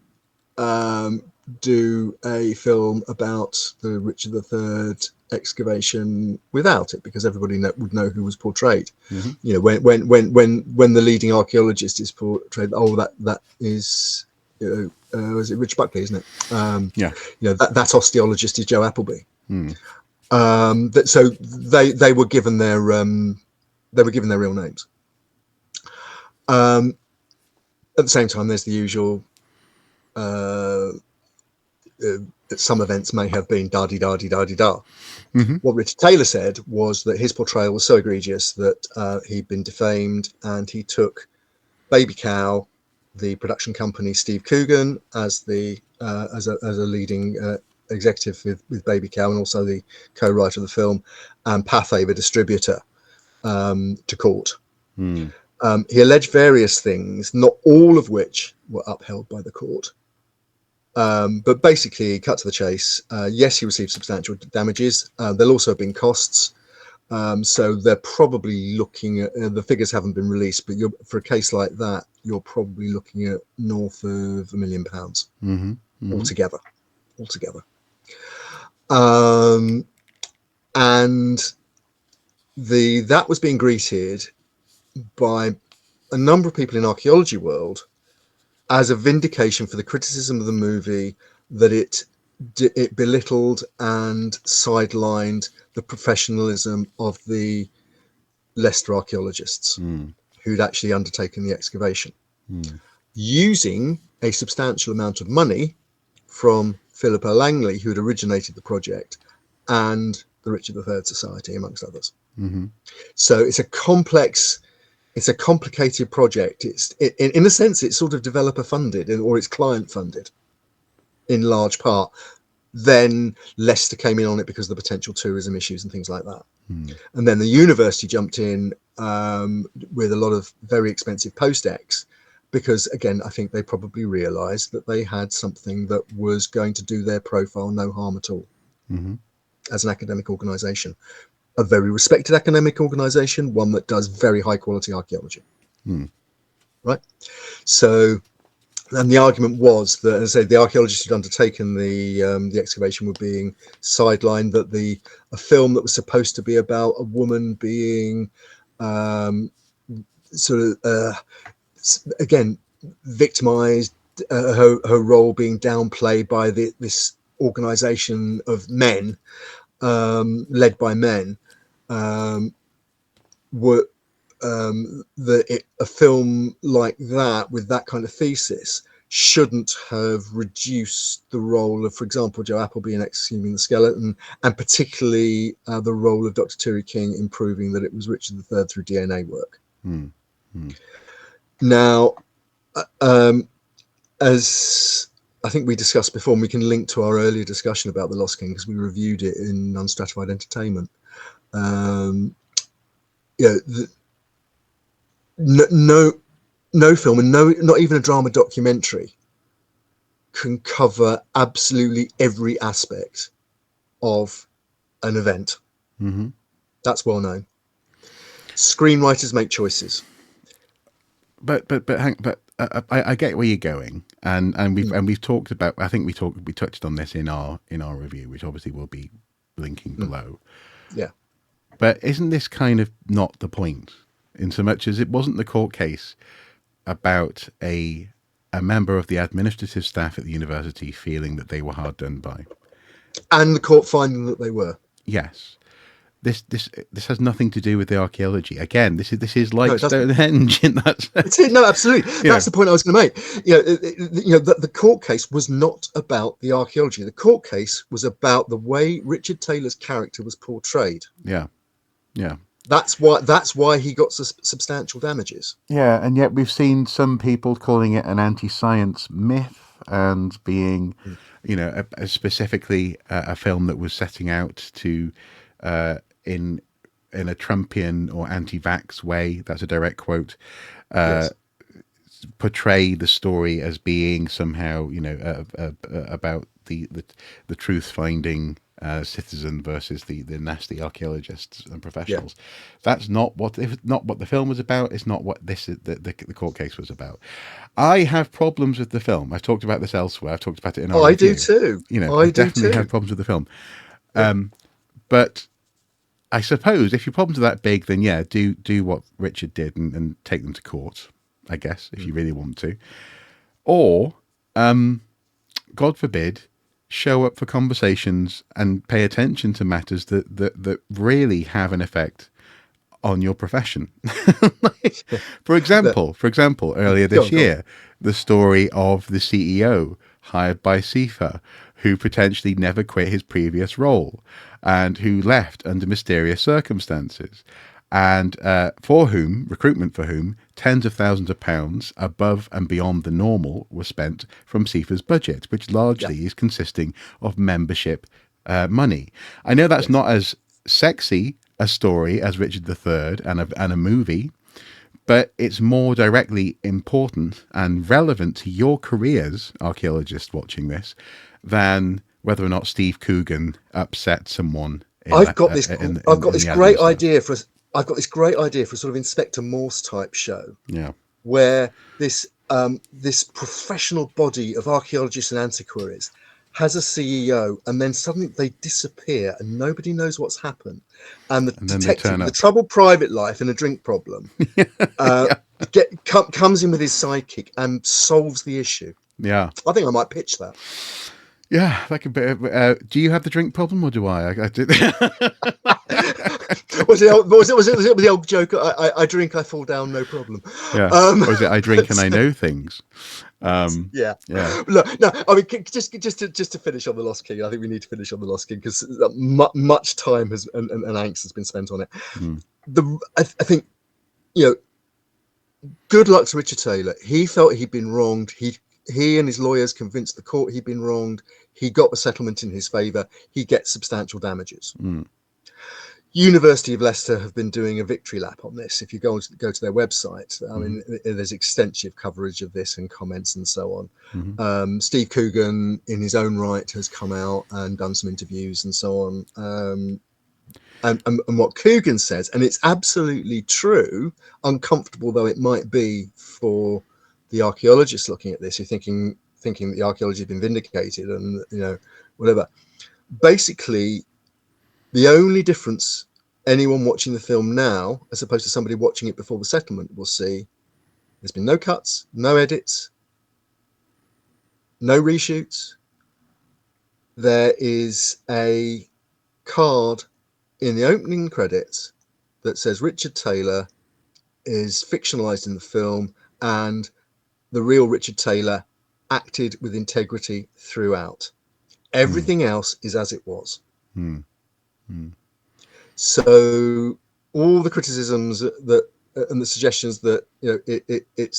do a film about the Richard III excavation without it, because everybody would know who was portrayed. When the leading archaeologist is portrayed, that is, is it Rich Buckley, isn't it? That osteologist is Joe Appleby. So they were given their real names. At the same time, there's the usual that some events may have been da-di-da-di-da-di-da. What Richard Taylor said was that his portrayal was so egregious that he'd been defamed, and he took Baby Cow, the production company, Steve Coogan as the as a leading executive with Baby Cow, and also the co-writer of the film, and Pathé, the distributor, to court. He alleged various things, not all of which were upheld by the court. But basically, cut to the chase. Yes, he received substantial damages. There'll also have been costs. So they're probably looking at, the figures haven't been released, but for a case like that, you're probably looking at north of £1 million altogether. And that was being greeted by a number of people in archaeology world as a vindication for the criticism of the movie, that it belittled and sidelined the professionalism of the Leicester archaeologists who'd actually undertaken the excavation, using a substantial amount of money from Philip O. Langley, who had originated the project, and the Richard III Society, amongst others. So it's a complicated project. In a sense, it's sort of developer funded, or it's client funded in large part. Then Leicester came in on it because of the potential tourism issues and things like that. And then the university jumped in with a lot of very expensive post-ex, because, again, I think they probably realised that they had something that was going to do their profile no harm at all as an academic organisation. A very respected academic organisation, one that does very high quality archaeology. Right? So, and the argument was that, as I said, the archaeologists who'd undertaken the excavation were being sidelined, that a film that was supposed to be about a woman being again, victimized, her role being downplayed by this organisation of men, led by men, were a film like that with that kind of thesis shouldn't have reduced the role of, for example, Joe Appleby in exhuming the skeleton, and particularly the role of Dr. Terry King in proving that it was Richard III through DNA work. Now, as I think we discussed before, and we can link to our earlier discussion about The Lost King because we reviewed it in Unstratified Entertainment. No film, and not even a drama documentary, can cover absolutely every aspect of an event. That's well known. Screenwriters make choices. But I get where you're going, and we've talked about. I think we touched on this in our review, which obviously we'll be linking below. Yeah. But isn't this kind of not the point, in so much as it wasn't the court case about a member of the administrative staff at the university feeling that they were hard done by, and the court finding that they were? Yes. This has nothing to do with the archaeology. Again, this is like Stonehenge in that sense. No, absolutely. That's the point I was going to make. The court case was not about the archaeology. The court case was about the way Richard Taylor's character was portrayed. Yeah. That's why he got substantial damages. Yeah, and yet we've seen some people calling it an anti-science myth, and being, specifically a film that was setting out to. In a Trumpian or anti-vax way, that's a direct quote, portray the story as being somehow, about the truth-finding citizen versus the nasty archaeologists and professionals. That's not what the film was about. It's not what the court case was about. I have problems with the film. I've talked about this elsewhere. I've talked about it in our review. I do too. I definitely have problems with the film. But I suppose if your problems are that big, then do what Richard did and take them to court, I guess, if you really want to. Or, God forbid, show up for conversations and pay attention to matters that really have an effect on your profession. For example, earlier this year, the story of the CEO hired by CIFA, who potentially never quit his previous role and who left under mysterious circumstances, and recruitment for whom tens of thousands of pounds above and beyond the normal were spent from SIFA's budget, which largely is consisting of membership money. I know that's not as sexy a story as Richard III and a movie, but it's more directly important and relevant to your careers, archaeologists watching this, than whether or not Steve Coogan upset someone. I've got this great idea for a sort of Inspector Morse type show. Yeah, where this professional body of archaeologists and antiquaries has a CEO, and then suddenly they disappear and nobody knows what's happened. And the detective, the troubled private life and a drink problem, comes in with his sidekick and solves the issue. Yeah, I think I might pitch that. Yeah, like a bit. Do you have the drink problem, or do I? I did. was it the old joke? I drink, I fall down, no problem. Yeah. Or is it I drink and I know things? Yeah. Look, no. I mean, just to finish on the Lost King. I think we need to finish on the Lost King because much time and angst has been spent on it. I think, good luck to Richard Taylor. He felt he'd been wronged. He and his lawyers convinced the court he'd been wronged. He got the settlement in his favour. He gets substantial damages. University of Leicester have been doing a victory lap on this. If you go to their website, I mean, there's extensive coverage of this and comments and so on. Steve Coogan, in his own right, has come out and done some interviews and so on. And what Coogan says, and it's absolutely true, uncomfortable though it might be for the archaeologists looking at this, who thinking that the archaeology has been vindicated and whatever. Basically, the only difference anyone watching the film now, as opposed to somebody watching it before the settlement, will see, there's been no cuts, no edits, no reshoots. There is a card in the opening credits that says Richard Taylor is fictionalized in the film, and the real Richard Taylor acted with integrity throughout. Everything else is as it was. So all the criticisms that and the suggestions that it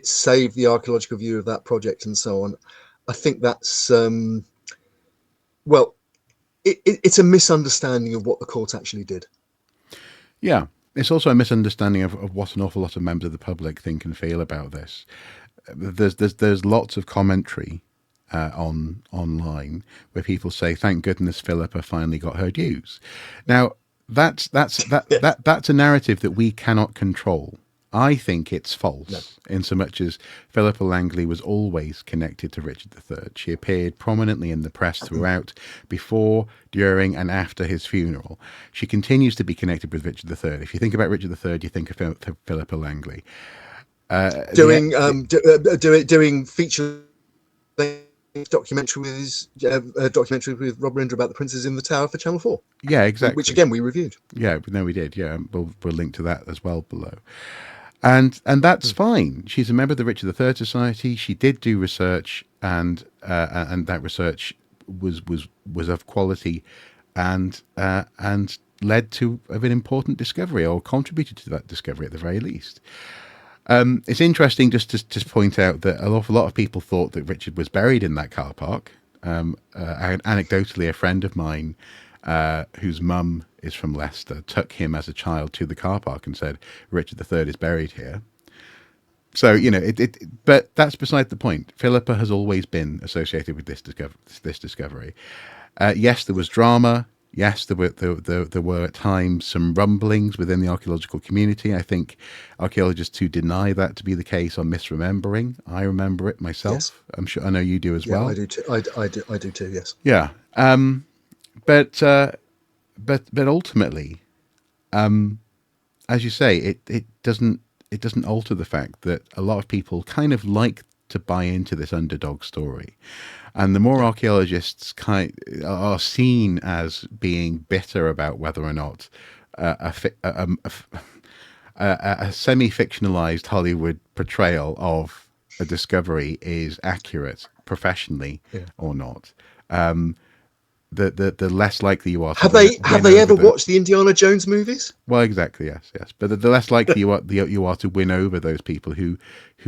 saved the archaeological view of that project and so on, I think that's it's a misunderstanding of what the court actually did. Yeah. It's also a misunderstanding of what an awful lot of members of the public think and feel about this. There's lots of commentary online where people say, "Thank goodness Philippa finally got her dues." Now, that's a narrative that we cannot control. I think it's false, in so much as Philippa Langley was always connected to Richard III. She appeared prominently in the press throughout, before, during, and after his funeral. She continues to be connected with Richard III. If you think about Richard III, you think of Philippa Langley. Doing feature documentary with Rob Rinder about the princes in the tower for Channel 4. Yeah, exactly. Which again we reviewed. Yeah, no, we did. Yeah, we'll link to that as well below. And that's fine. She's a member of the Richard III Society. She did do research, and that research was of quality, and led to an important discovery, or contributed to that discovery at the very least. It's interesting just to point out that an awful lot of people thought that Richard was buried in that car park. Anecdotally, a friend of mine whose mum is from Leicester took him as a child to the car park and said, "Richard III is buried here." So, but that's beside the point. Philippa has always been associated with this discovery. Yes, there was drama. Yes, there were at times some rumblings within the archaeological community. I think archaeologists who deny that to be the case are misremembering. I remember it myself. Yes. I know you do as well. I do too. I do too. Yes. Yeah. But ultimately, as you say, it doesn't alter the fact that a lot of people kind of like to buy into this underdog story. And the more archaeologists are seen as being bitter about whether or not a semi-fictionalized Hollywood portrayal of a discovery is accurate professionally or not, the less likely you are to Have win they over ever watched the Indiana Jones movies? Well, exactly, yes. But the less likely you are to win over those people who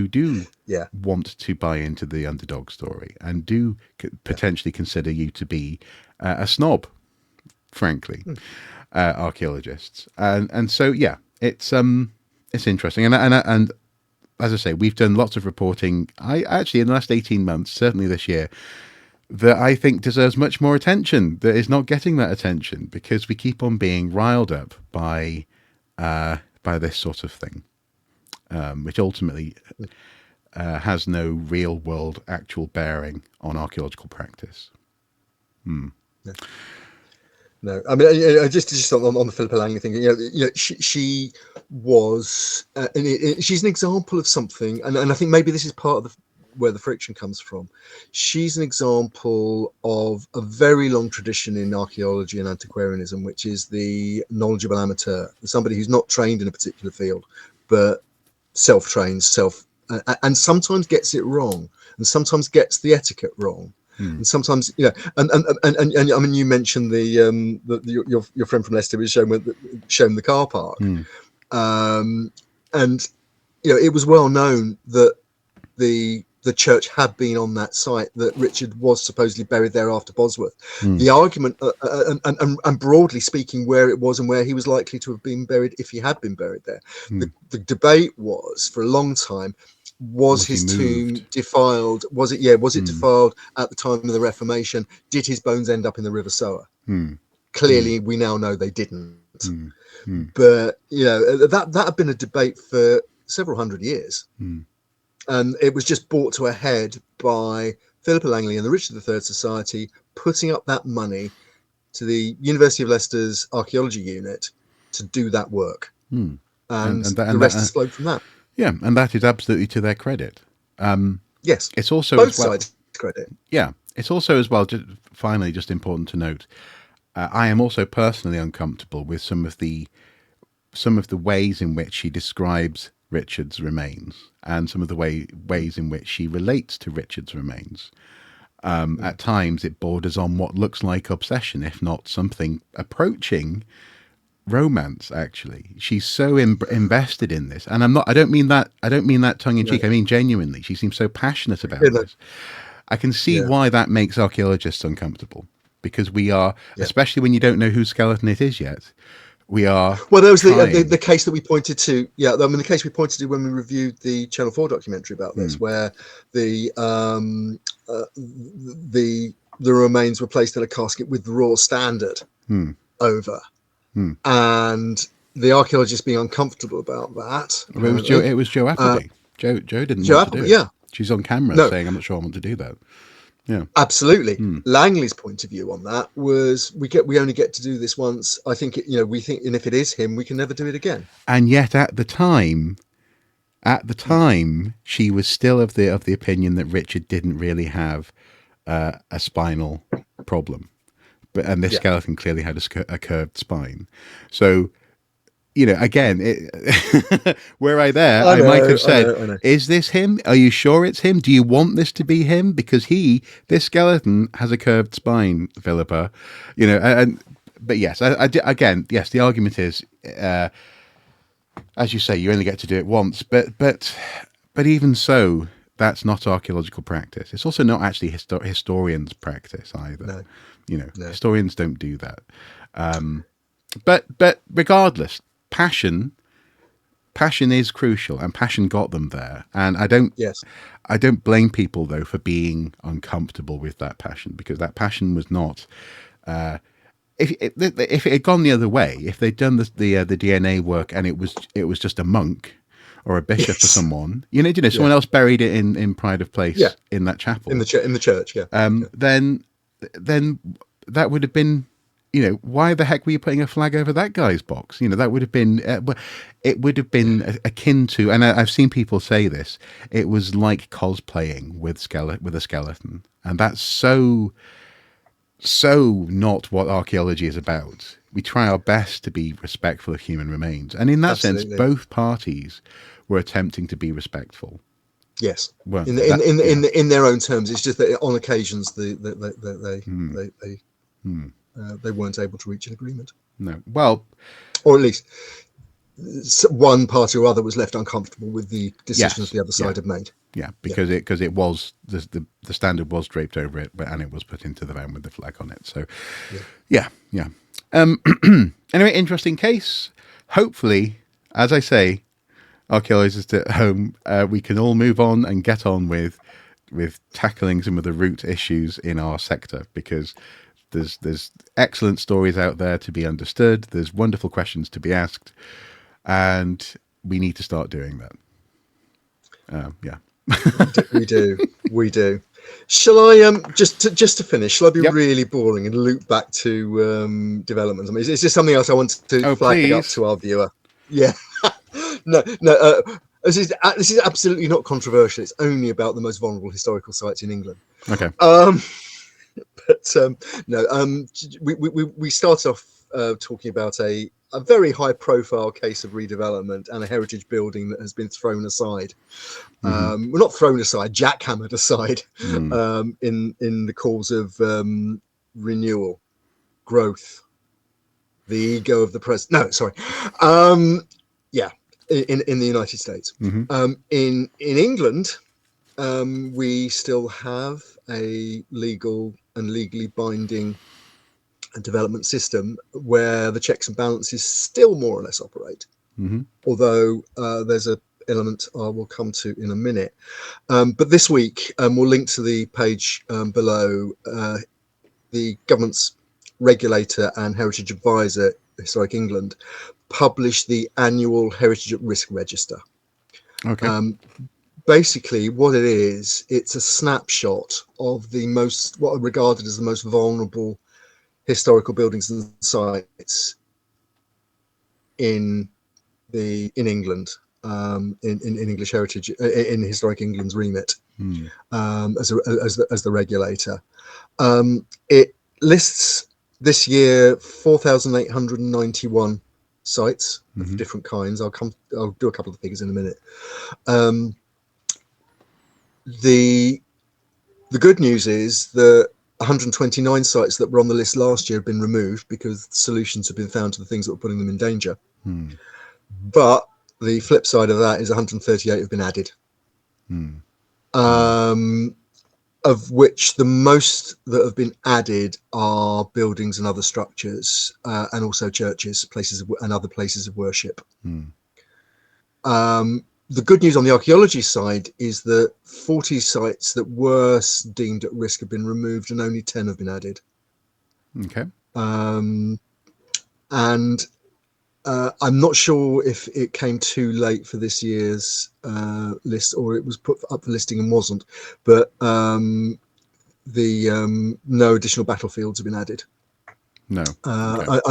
do Yeah. want to buy into the underdog story and do potentially consider you to be a snob, frankly, archaeologists. And so yeah, it's interesting. And as I say, we've done lots of reporting. I actually in the last 18 months, certainly this year, that I think deserves much more attention, that is not getting that attention, because we keep on being riled up by this sort of thing, which ultimately has no real world actual bearing on archaeological practice. Yeah. No, I mean, just on the Philippa Langley thing, she was, she's an example of something, and I think maybe this is part of where the friction comes from. She's an example of a very long tradition in archaeology and antiquarianism, which is the knowledgeable amateur, somebody who's not trained in a particular field, but self-trains, and sometimes gets it wrong, and sometimes gets the etiquette wrong. And sometimes, and I mean, you mentioned your friend from Leicester was shown the car park, and it was well known that the church had been on that site, that Richard was supposedly buried there after Bosworth. The argument, and broadly speaking, where it was and where he was likely to have been buried if he had been buried there, the debate was for a long time. Was his tomb defiled? Was it defiled at the time of the Reformation? Did his bones end up in the River Soar? Clearly, we now know they didn't. But that had been a debate for several hundred years, and it was just brought to a head by Philippa Langley and the Richard III Society putting up that money to the University of Leicester's archaeology unit to do that work, and the rest has flowed from that. Yeah, and that is absolutely to their credit. Yes, it's also both sides credit. Yeah, it's also as well. Finally, just important to note, I am also personally uncomfortable with some of the ways in which she describes Richard's remains and some of the ways in which she relates to Richard's remains. At times, it borders on what looks like obsession, if not something approaching romance. Actually, she's so invested in this, and I don't mean that tongue in cheek. I mean genuinely, she seems so passionate about this. I can see why that makes archaeologists uncomfortable, because we are, especially when you don't know whose skeleton it is yet. We are. Well, there was the case that we pointed to. Yeah, I mean the case we pointed to when we reviewed the Channel 4 documentary about this, where the remains were placed in a casket with the raw standard over. And the archaeologists being uncomfortable about that. It was Joe Appleby. Joe didn't want to do it. Yeah, she's on camera saying, "I'm not sure I want to do that." Yeah, absolutely. Langley's point of view on that was we only get to do this once. I think we think, and if it is him, we can never do it again. And yet, at the time, she was still of the opinion that Richard didn't really have a spinal problem. And this skeleton clearly had a curved spine. So, again, were I there, I might have said, I know. Is this him? Are you sure it's him? Do you want this to be him? Because this skeleton has a curved spine, Philippa. But yes, again, yes, the argument is, as you say, you only get to do it once. But even so, that's not archaeological practice. It's also not actually historians' practice either. No. Historians don't do that. But regardless, passion is crucial, and passion got them there. And I don't blame people though for being uncomfortable with that passion, because that passion was not. If it had gone the other way, if they'd done the DNA work and it was just a monk or a bishop or someone, someone else buried it in pride of place in that chapel in the church, then that would have been, why the heck were you putting a flag over that guy's box? That would have been, it would have been akin to, and I've seen people say this, it was like cosplaying with a skeleton, and that's so not what archaeology is about. We try our best to be respectful of human remains, and in that sense, both parties were attempting to be respectful. Yes, in their own terms. It's just that on occasions they They weren't able to reach an agreement. No. Well, or at least one party or other was left uncomfortable with the decision that the other side had made. Yeah, because it was the standard was draped over it, and it was put into the van with the flag on it. So, yeah. Anyway, interesting case. Hopefully, as I say, archaeologists at home, we can all move on and get on with tackling some of the root issues in our sector, because there's excellent stories out there to be understood. There's wonderful questions to be asked, and we need to start doing that. We do. Shall I just to finish? Shall I be really boring and loop back to developments? I mean, is this something else I want to flag up to our viewer? Yeah. no. This is absolutely not controversial. It's only about the most vulnerable historical sites in England. Okay. We started off talking about a very high-profile case of redevelopment and a heritage building that has been thrown aside. Well, not thrown aside, jackhammered aside in the cause of renewal, growth, the ego of the president. No, sorry. In the United States. In England, we still have a legal and legally binding development system where the checks and balances still more or less operate. Although there's an element I will come to in a minute. But this week, we'll link to the page below, the government's regulator and heritage advisor, Historic England, published the annual Heritage at Risk Register. Okay. Basically, what it is, it's a snapshot of what are regarded as the most vulnerable historical buildings and sites in England, in English heritage, in Historic England's remit, as the regulator. It lists this year 4,891 sites of different kinds. I'll do a couple of the figures in a minute. The good news is that 129 sites that were on the list last year have been removed because solutions have been found to the things that were putting them in danger. But the flip side of that is 138 have been added. Of which the most that have been added are buildings and other structures, and also churches, and other places of worship. The good news on the archaeology side is that 40 sites that were deemed at risk have been removed, and only 10 have been added. Okay. And I'm not sure if it came too late for this year's list, or it was put up for listing and wasn't. But no additional battlefields have been added. No. Okay.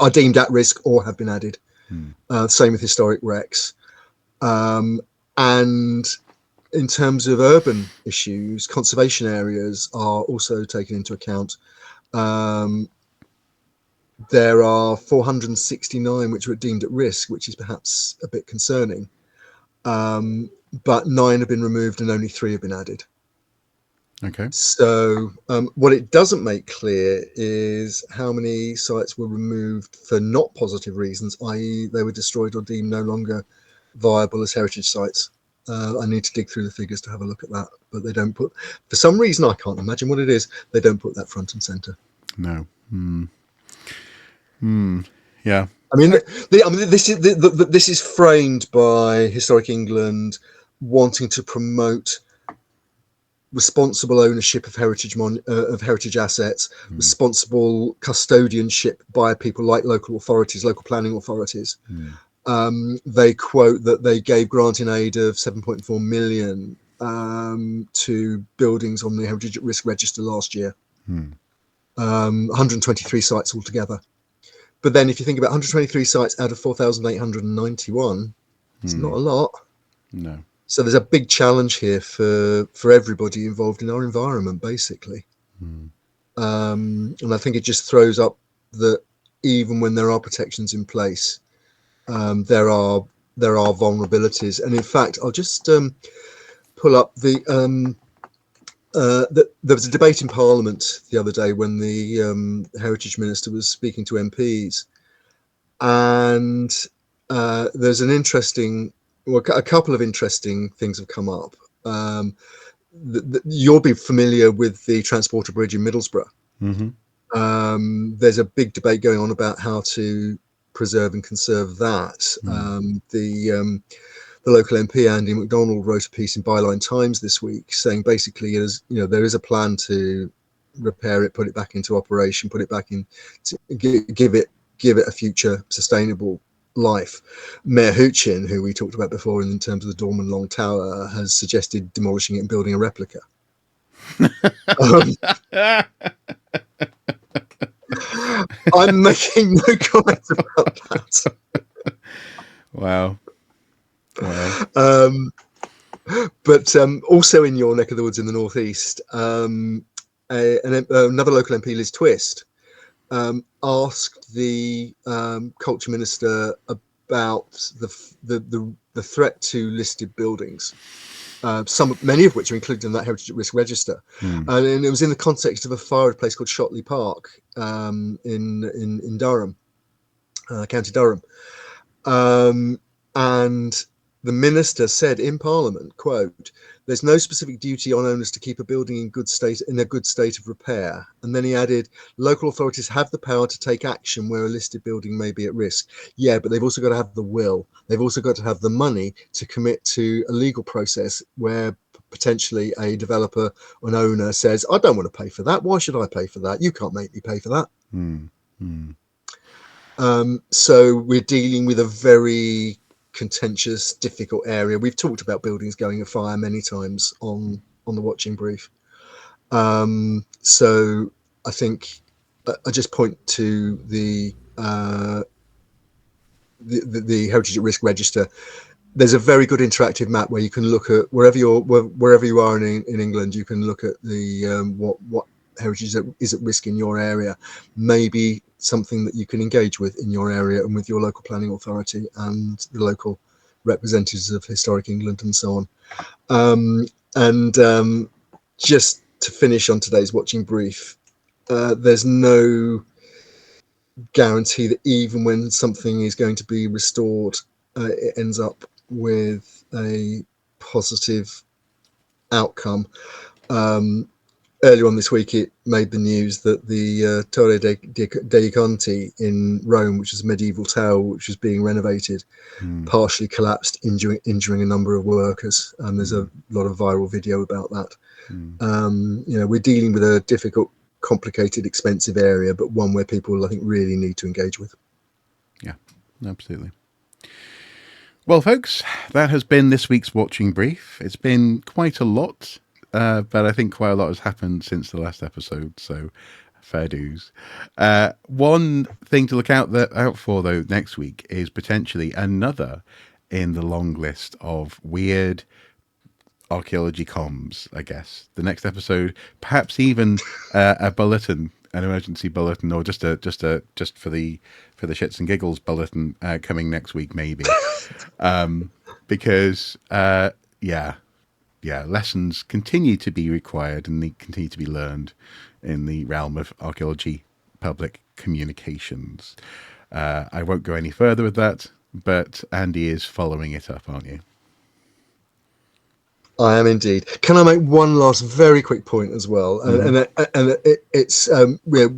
Are deemed at risk or have been added. Same with historic wrecks. And in terms of urban issues, conservation areas are also taken into account. There are 469 which were deemed at risk, which is perhaps a bit concerning. But 9 have been removed and only 3 have been added. Okay. So what it doesn't make clear is how many sites were removed for not positive reasons, i.e. they were destroyed or deemed no longer viable as heritage sites. I need to dig through the figures to have a look at that, but they don't put, for some reason, I can't imagine what it is, they don't put that front and center. No. Yeah. I mean, this is framed by Historic England wanting to promote responsible ownership of heritage assets, responsible custodianship by people like local authorities, local planning authorities. They quote that they gave granting aid of 7.4 million to buildings on the Heritage at Risk Register last year. 123 sites altogether. But then if you think about 123 sites out of 4,891, it's not a lot. No. So there's a big challenge here for everybody involved in our environment, basically. And I think it just throws up that even when there are protections in place, there are vulnerabilities. And in fact, I'll just pull up the there was a debate in Parliament the other day when the Heritage Minister was speaking to MPs, and there's a couple of interesting things have come up. You'll be familiar with the Transporter Bridge in Middlesbrough. Mm-hmm. There's a big debate going on about how to preserve and conserve that. The local MP Andy MacDonald wrote a piece in Byline Times this week saying basically, there is a plan to repair it, put it back into operation, put it back in, to give it a future sustainable life. Mayor Huchin, who we talked about before in terms of the Dorman Long Tower, has suggested demolishing it and building a replica. I'm making no comment about that. Wow. But also in your neck of the woods in the northeast, another local MP, Liz Twist, asked the culture minister about the threat to listed buildings, many of which are included in that heritage at risk register, and it was in the context of a fire at a place called Shotley Park in Durham, County Durham, and the minister said in Parliament, quote, "There's no specific duty on owners to keep a building in a good state of repair." And then he added, "Local authorities have the power to take action where a listed building may be at risk. Yeah, but they've also got to have the will. They've also got to have the money to commit to a legal process where potentially a developer or an owner says, I don't want to pay for that. Why should I pay for that? You can't make me pay for that." So we're dealing with a very contentious, difficult area. We've talked about buildings going afire many times on the watching brief. So I think I just point to the Heritage at Risk Register. There's a very good interactive map where you can look at wherever you are in England. You can look at the what heritage is at risk in your area. Maybe something that you can engage with in your area and with your local planning authority and the local representatives of Historic England and so on. Just to finish on today's watching brief, there's no guarantee that even when something is going to be restored, it ends up with a positive outcome. Earlier on this week, it made the news that the Torre dei Conti in Rome, which is a medieval tower which was being renovated, partially collapsed, injuring a number of workers. And there's a lot of viral video about that. We're dealing with a difficult, complicated, expensive area, but one where people, I think, really need to engage with. Yeah, absolutely. Well, folks, that has been this week's watching brief. It's been quite a lot. But I think quite a lot has happened since the last episode, so fair dues. One thing to look out for, though, next week is potentially another in the long list of weird archaeology comms, I guess. The next episode, perhaps even a bulletin, an emergency bulletin, or just for the shits and giggles bulletin coming next week, maybe. Because lessons continue to be required and they continue to be learned in the realm of archaeology public communications. I won't go any further with that, but Andy is following it up, aren't you? I am indeed. Can I make one last very quick point as well? It's we're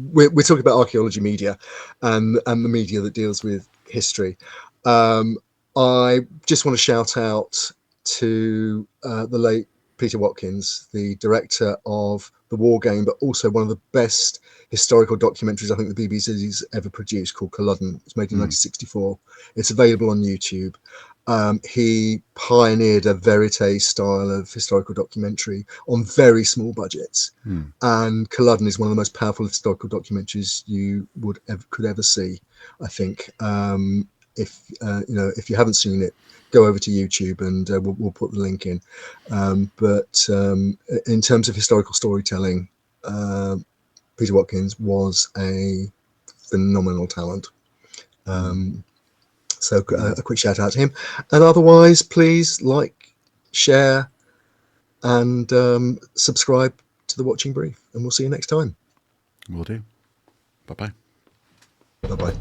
talking about archaeology media and the media that deals with history. I just want to shout out to the late Peter Watkins, the director of The War Game, but also one of the best historical documentaries I think the BBC's ever produced, called Culloden. It's made in 1964. It's available on YouTube. He pioneered a verite style of historical documentary on very small budgets, and Culloden is one of the most powerful historical documentaries you could ever see. I think if you haven't seen it, go over to YouTube and we'll put the link in. But in terms of historical storytelling, Peter Watkins was a phenomenal talent. So a quick shout out to him. And otherwise, please like, share, and subscribe to the watching brief, and we'll see you next time. Will do. Bye-bye. Bye-bye.